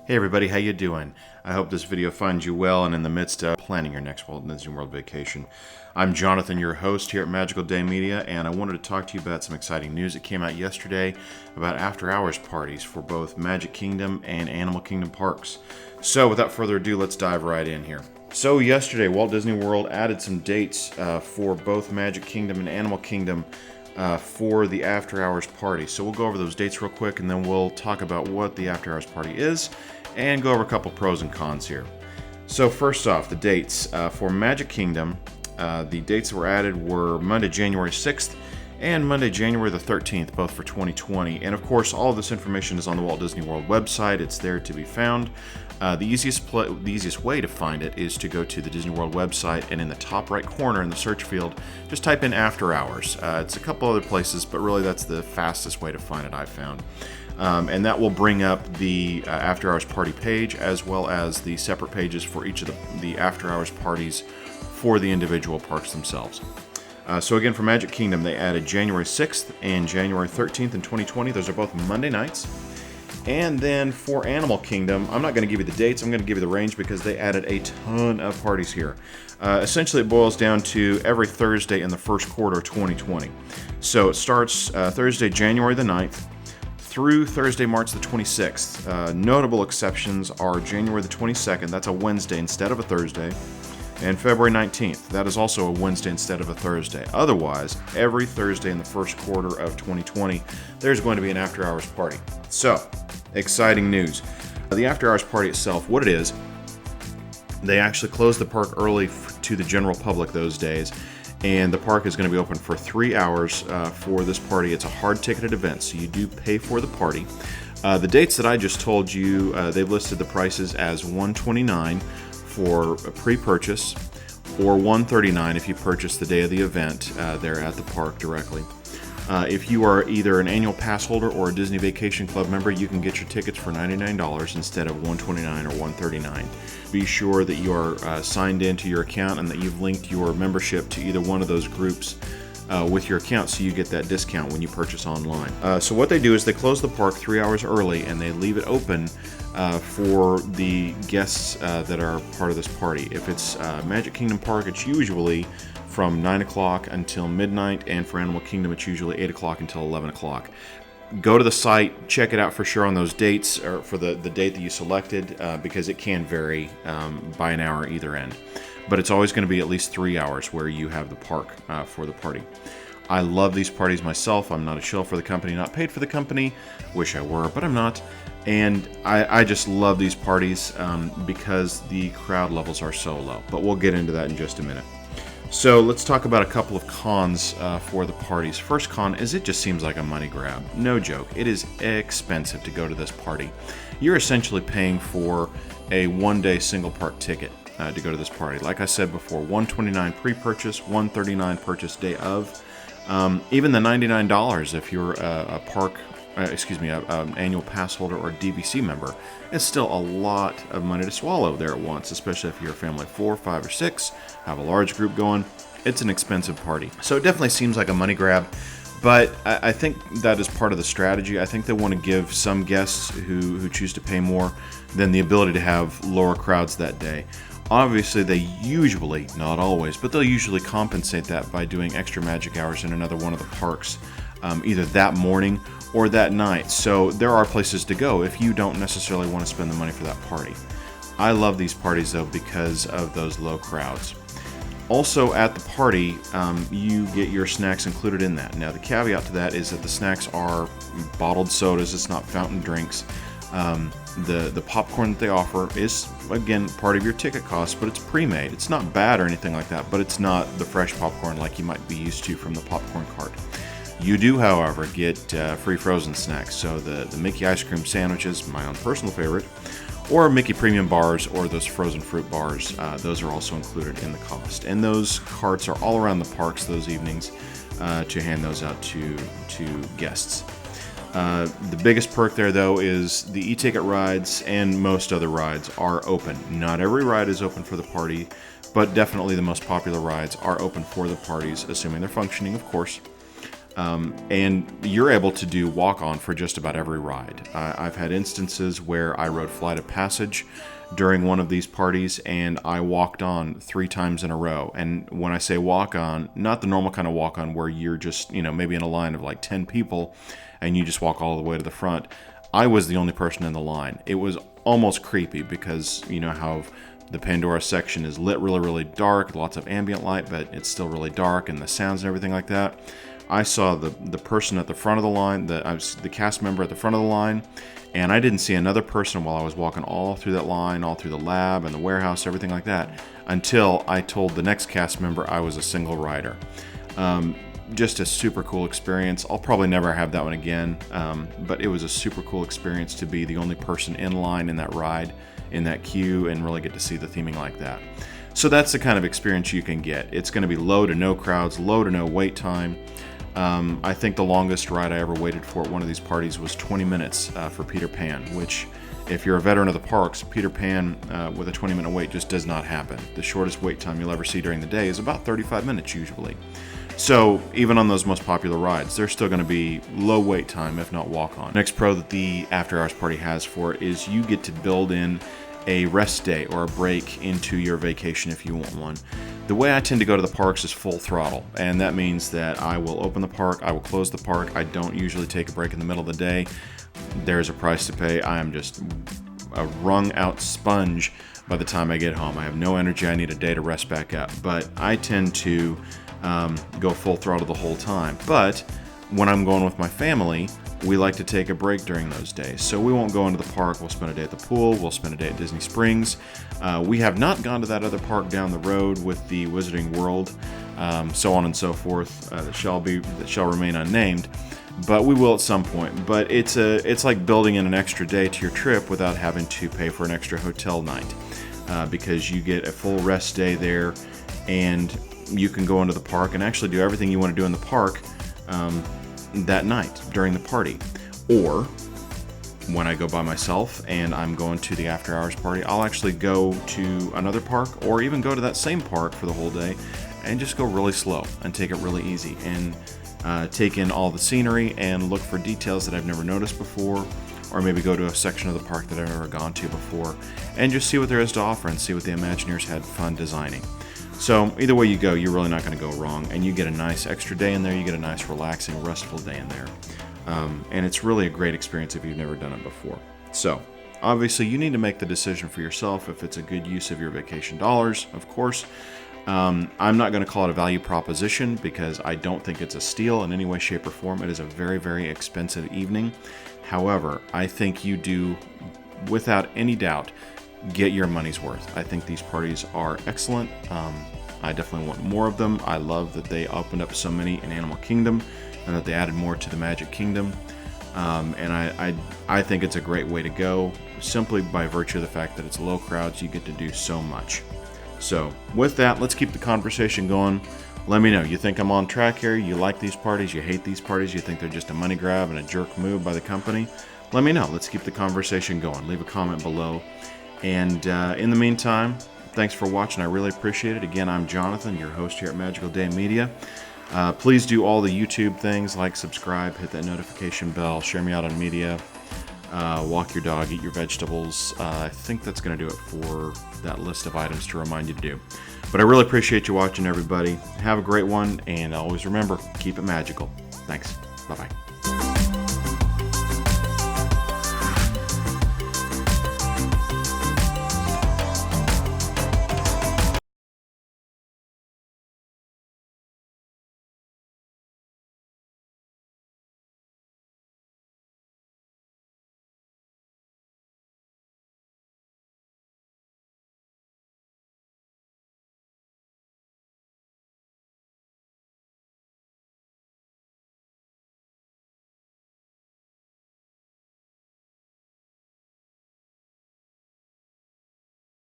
Hey everybody, how you doing? I hope this video finds you well and in the midst of planning your next Walt Disney World vacation. I'm Jonathan, your host here at Magical Day Media, and I wanted to talk to you about some exciting news that came out yesterday about after-hours parties for both Magic Kingdom and Animal Kingdom parks. So without further ado, let's dive right in here. So yesterday, Walt Disney World added some dates for both Magic Kingdom and Animal Kingdom for the after hours party. So we'll go over those dates real quick and then we'll talk about what the after hours party is and go over a couple pros and cons here. So first off, the dates for Magic Kingdom. The dates that were added were Monday, January 6th and Monday, January the 13th, both for 2020. And of course, all of this information is on the Walt Disney World website. It's there to be found. The easiest way to find it is to go to the Disney World website, and in the top right corner in the search field, just type in After Hours. It's a couple other places, but really that's the fastest way to find it, I've found. And that will bring up the After Hours party page, as well as the separate pages for each of the After Hours parties for the individual parks themselves. So again, for Magic Kingdom, they added January 6th and January 13th in 2020. Those are both Monday nights. And then for Animal Kingdom, I'm not going to give you the dates, I'm going to give you the range because they added a ton of parties here. Essentially, it boils down to every Thursday in the first quarter of 2020. So it starts Thursday, January the 9th through Thursday, March the 26th. Notable exceptions are January the 22nd, that's a Wednesday instead of a Thursday, and February 19th, that is also a Wednesday instead of a Thursday. Otherwise, every Thursday in the first quarter of 2020, there's going to be an after-hours party. So, exciting news. The after-hours party itself, what it is, they actually close the park early to the general public those days, and the park is going to be open for 3 hours for this party. It's a hard-ticketed event, so you do pay for the party. The dates that I just told you, they've listed the prices as $129 for a pre-purchase, or $139 if you purchase the day of the event there at the park directly. If you are either an annual pass holder or a Disney Vacation Club member, you can get your tickets for $99 instead of $129 or $139. Be sure that you are signed into your account and that you've linked your membership to either one of those groups with your account so you get that discount when you purchase online. So what they do is they close the park 3 hours early and they leave it open for the guests that are part of this party. If it's Magic Kingdom Park, it's usually from 9 o'clock until midnight, and for Animal Kingdom, it's usually 8 o'clock until 11 o'clock. Go to the site, check it out for sure on those dates, or for the date that you selected, because it can vary by an hour either end. But it's always going to be at least 3 hours where you have the park for the party. I love these parties myself. I'm not a shill for the company, not paid for the company. Wish I were, but I'm not. And I just love these parties because the crowd levels are so low. But we'll get into that in just a minute. So let's talk about a couple of cons for the parties. First con is it just seems like a money grab. No joke. It is expensive to go to this party. You're essentially paying for a one-day single park ticket to go to this party. Like I said before, $129 pre-purchase, $139 purchase day of. Even the $99 if you're an annual pass holder or DVC member, it's still a lot of money to swallow there at once, especially if you're a family of 4, 5, or 6, have a large group going. It's an expensive party. So it definitely seems like a money grab, but I think that is part of the strategy. I think they want to give some guests who choose to pay more than the ability to have lower crowds that day. Obviously, they usually, not always, but they'll usually compensate that by doing extra magic hours in another one of the parks, either that morning or that night. So there are places to go if you don't necessarily want to spend the money for that party. I love these parties though because of those low crowds. Also at the party, you get your snacks included in that. Now the caveat to that is that the snacks are bottled sodas, it's not fountain drinks. The popcorn that they offer is, again, part of your ticket cost, but it's pre-made. It's not bad or anything like that, but it's not the fresh popcorn like you might be used to from the popcorn cart. You do, however, get free frozen snacks, so the Mickey ice cream sandwiches, my own personal favorite, or Mickey premium bars, or those frozen fruit bars, those are also included in the cost. And those carts are all around the parks those evenings to hand those out to guests. The biggest perk there, though, is the e-ticket rides and most other rides are open. Not every ride is open for the party, but definitely the most popular rides are open for the parties, assuming they're functioning, of course. And you're able to do walk-on for just about every ride. I've had instances where I rode Flight of Passage during one of these parties, and I walked on 3 times in a row. And when I say walk-on, not the normal kind of walk-on where you're just, maybe in a line of like 10 people and you just walk all the way to the front. I was the only person in the line. It was almost creepy because you know how the Pandora section is lit really, really dark, lots of ambient light, but it's still really dark, and the sounds and everything like that. I saw the person at the front of the line, the cast member at the front of the line, and I didn't see another person while I was walking all through that line, all through the lab and the warehouse, everything like that, until I told the next cast member I was a single rider. Just a super cool experience. I'll probably never have that one again, but it was a super cool experience to be the only person in line in that ride, in that queue, and really get to see the theming like that. So that's the kind of experience you can get. It's going to be low to no crowds, low to no wait time. I think the longest ride I ever waited for at one of these parties was 20 minutes for Peter Pan, which, if you're a veteran of the parks, Peter Pan with a 20-minute wait just does not happen. The shortest wait time you'll ever see during the day is about 35 minutes usually. So even on those most popular rides, there's still going to be low wait time, if not walk-on. Next pro that the After Hours party has for it is you get to build in a rest day or a break into your vacation if you want one. The way I tend to go to the parks is full throttle, and that means that I will open the park, I will close the park. I don't usually take a break in the middle of the day. There's a price to pay. I am just a wrung out sponge by the time I get home. I have no energy. I need a day to rest back up, but I tend to go full throttle the whole time. But when I'm going with my family, we like to take a break during those days. So we won't go into the park. We'll spend a day at the pool. We'll spend a day at Disney Springs. We have not gone to that other park down the road with the Wizarding World, so on and so forth, that shall remain unnamed. But we will at some point. But it's like building in an extra day to your trip without having to pay for an extra hotel night, because you get a full rest day there, and you can go into the park and actually do everything you want to do in the park that night during the party. Or when I go by myself and I'm going to the After Hours party, I'll actually go to another park or even go to that same park for the whole day and just go really slow and take it really easy and take in all the scenery and look for details that I've never noticed before, or maybe go to a section of the park that I've never gone to before and just see what there is to offer and see what the Imagineers had fun designing. So either way you go, you're really not going to go wrong, and you get a nice extra day in there. You get a nice relaxing, restful day in there, and it's really a great experience if you've never done it before. So obviously you need to make the decision for yourself if it's a good use of your vacation dollars, of course. I'm not going to call it a value proposition because I don't think it's a steal in any way, shape, or form. It is a very, very expensive evening. However, I think you do, without any doubt, get your money's worth. I think these parties are excellent. I definitely want more of them. I love that they opened up so many in Animal Kingdom and that they added more to the Magic Kingdom. And I think it's a great way to go, simply by virtue of the fact that it's low crowds. You get to do so much. So with that, let's keep the conversation going. Let me know. You think I'm on track here? You like these parties? You hate these parties? You think they're just a money grab and a jerk move by the company? Let me know. Let's keep the conversation going. Leave a comment below. And in the meantime, thanks for watching. I really appreciate it. Again, I'm Jonathan, your host here at Magical Day Media. Please do all the YouTube things, like, subscribe, hit that notification bell, share me out on media, walk your dog, eat your vegetables. I think that's going to do it for that list of items to remind you to do. But I really appreciate you watching, everybody. Have a great one, and always remember, keep it magical. Thanks. Bye-bye.